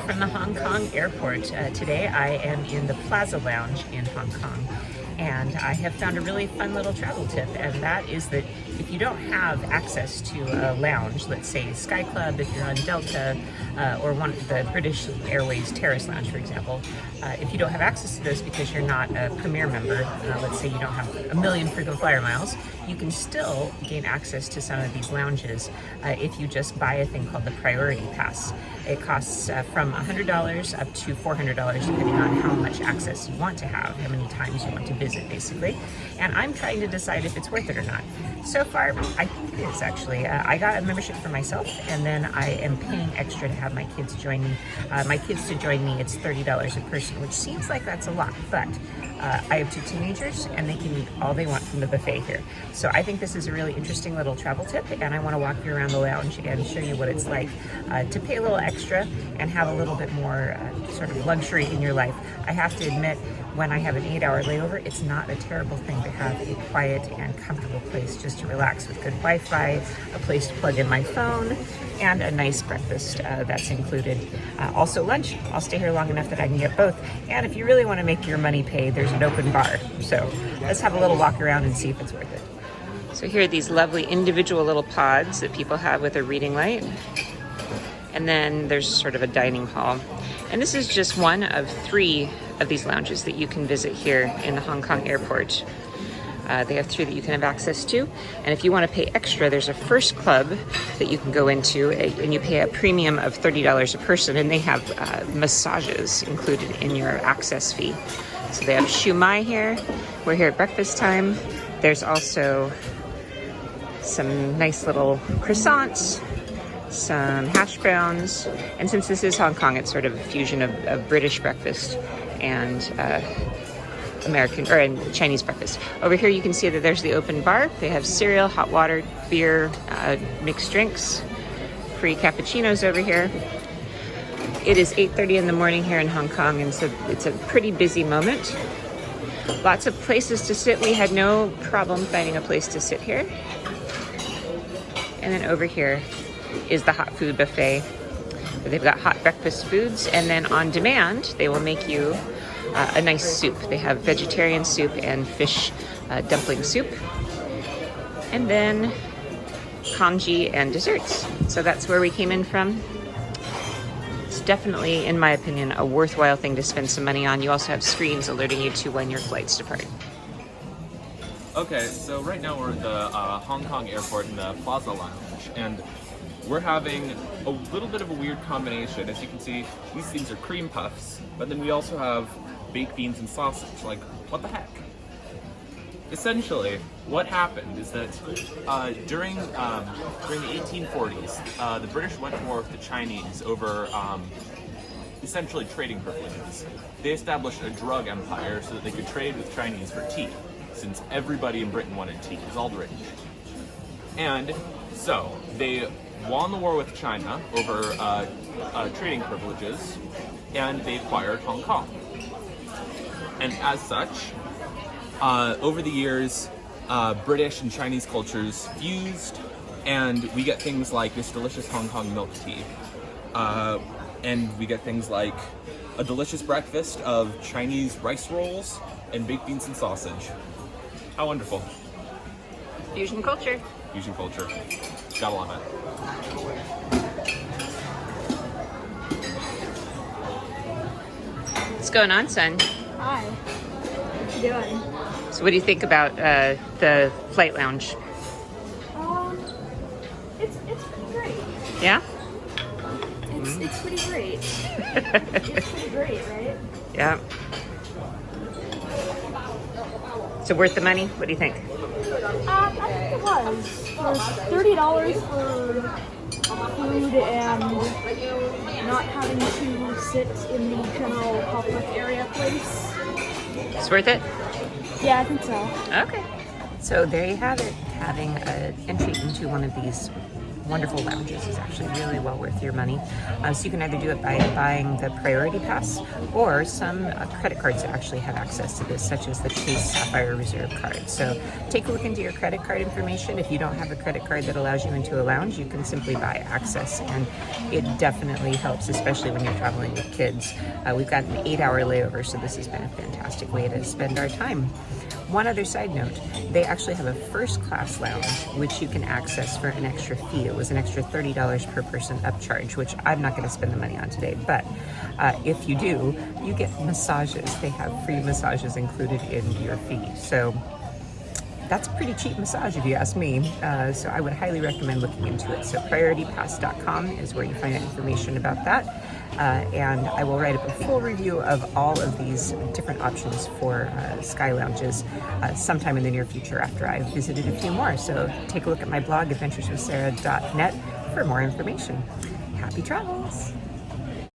from the Hong Kong airport. Today I am in the Plaza Lounge in Hong Kong, and I have found a really fun little travel tip, and that is that if you don't have access to a lounge, let's say Sky Club if you're on Delta, or one of the British Airways Terrace Lounge, for example, if you don't have access to those because you're not a Premier member, let's say you don't have 1,000,000 frequent flyer miles, you can still gain access to some of these lounges if you just buy a thing called the Priority Pass. It costs from $100 up to $400 depending on how much access you want to have, how many times you want to visit basically. And I'm trying to decide if it's worth it or not. So far, I think it is actually. I got a membership for myself, and then I am paying extra to have my kids join me. My kids to join me, it's $30 a person, which seems like that's a lot, but I have 2 teenagers and they can eat all they want from the buffet here. So I think this is a really interesting little travel tip, and I want to walk you around the lounge and show you what it's like to pay a little extra and have a little bit more sort of luxury in your life. I have to admit, when I have an 8-hour layover, it's not a terrible thing to have a quiet and comfortable place just to relax with good Wi-Fi, a place to plug in my phone, and a nice breakfast that's included. Also lunch. I'll stay here long enough that I can get both. And if you really want to make your money pay, there's an open bar. So let's have a little walk around and see if it's worth it. So here are these lovely individual little pods that people have with a reading light. And then there's sort of a dining hall. And this is just one of 3 of these lounges that you can visit here in the Hong Kong airport. They have 3 that you can have access to. And if you want to pay extra, there's a first club that you can go into, and you pay a premium of $30 a person, and they have massages included in your access fee. So they have shumai here. We're here at breakfast time. There's also some nice little croissants, some hash browns, and since this is Hong Kong, it's sort of a fusion of British breakfast and American and Chinese breakfast. Over here you can see that there's the open bar. They have cereal, hot water, beer, mixed drinks, free cappuccinos over here. It is 8:30 in the morning here in Hong Kong, and so it's a pretty busy moment. Lots of places to sit. We had no problem finding a place to sit here. And then over here is the hot food buffet. They've got hot breakfast foods, and then on demand they will make you a nice soup. They have vegetarian soup and fish dumpling soup, and then congee and desserts. So that's where we came in from. It's definitely, in my opinion, a worthwhile thing to spend some money on. You also have screens alerting you to when your flights depart. Okay, so right now we're at the Hong Kong airport in the Plaza Lounge, and we're having a little bit of a weird combination. As you can see, these things are cream puffs, but then we also have baked beans and sausage. Like, what the heck? Essentially, what happened is that during the 1840s, the British went to war with the Chinese over essentially trading privileges. They established a drug empire so that they could trade with Chinese for tea, since everybody in Britain wanted tea, because all the rich. And so they won the war with China over trading privileges, and they acquired Hong Kong. And as such, over the years, British and Chinese cultures fused, and we get things like this delicious Hong Kong milk tea. And we get things like a delicious breakfast of Chinese rice rolls and baked beans and sausage. How wonderful. Fusion culture. Fusion culture. Gotta love it. What's going on, son? Hi. What you doing? So what do you think about the flight lounge? It's pretty great. Yeah? It's pretty great. It's pretty great, right? Yeah. So worth the money? What do you think? I think it was. For $30 for food and not having to sit in the general public area place. It's worth it? Yeah, I think so. Okay. So there you have it, having an entry into one of these wonderful lounges is actually really well worth your money. So you can either do it by buying the Priority Pass, or some credit cards actually have access to this, such as the Chase Sapphire Reserve card. So take a look into your credit card information. If you don't have a credit card that allows you into a lounge, you can simply buy access, and it definitely helps, especially when you're traveling with kids. We've got an 8-hour layover, so this has been a fantastic way to spend our time. One other side note, they actually have a first class lounge, which you can access for an extra fee. It was an extra $30 per person upcharge, which I'm not going to spend the money on today. But if you do, you get massages. They have free massages included in your fee. So that's a pretty cheap massage if you ask me. So I would highly recommend looking into it. So PriorityPass.com is where you find out information about that. And I will write up a full review of all of these different options for sky lounges sometime in the near future after I've visited a few more. So take a look at my blog, adventureswithsarah.net, for more information. Happy travels!